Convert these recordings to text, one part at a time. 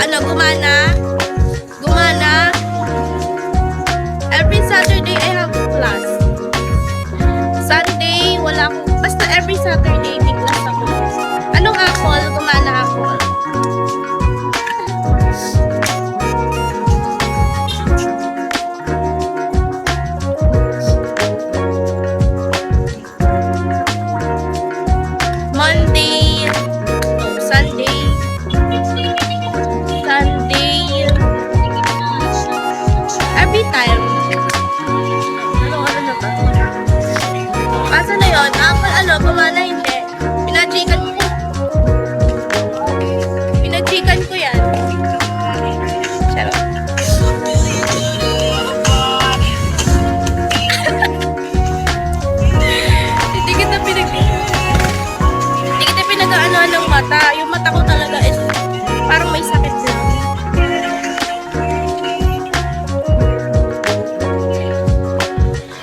Ano, gumana? Gumana? Every Saturday I have class. Sunday, wala akong, basta every Saturday may class ako. Anong apple? Gumana apple. Monday, no, Sunday, every time. Ano na ba? Asa na yun? Apple, ano, gumana hindi. Pinachikan ko yan. Charot. Hindi kita pinag-aanoan ng mata. Yung mata ko talaga is parang may sakit lang.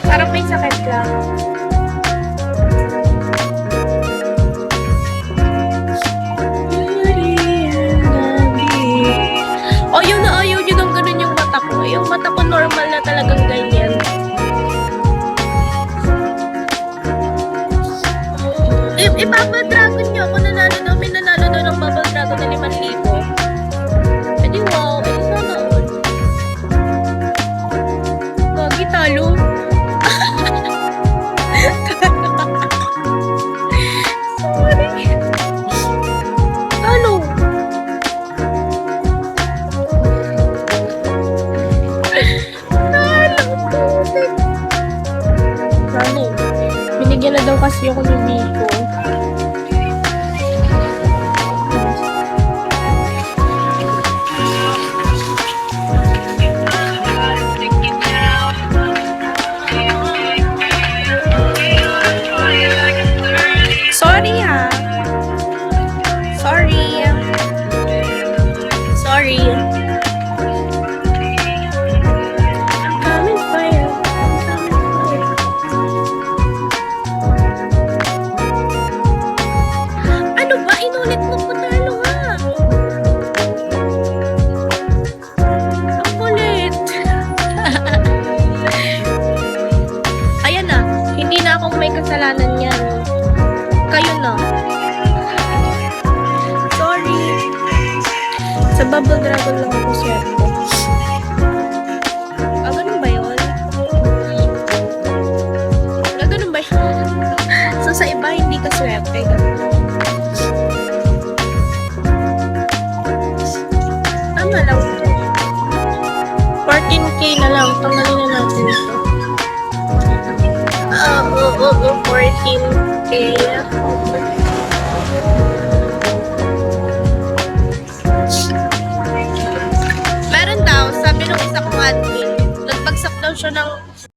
Parang may sakit lang. Ayaw nyo nang ganun yung mata ko. Yung mata ko normal na talagang ganyan. Bubble Dragon nyo. Kung may nanalo daw ng Bubble Dragon na 5,000. Edi wow, edi sana all. Gagi talo. Sorry. Talo. Talo. Binigyan na daw kasi ako ng Biko. Sorry ha. Sorry. Sorry. I'm coming for you. Ano ba? Inulit mo po talo ha. Ang kulit. Ayan na. Hindi na akong may kasalanan yan. Kayo na. Sorry. Sa Bubble Dragon lang ako swerte. Ganun ba yun? Ganun ba yun? So sa iba hindi ka swerte. Tama lang. 14K na lang. Tanggalin na natin ito. 14K. Meron daw, sabi nung isa kong admin, nagbagsak daw siya ng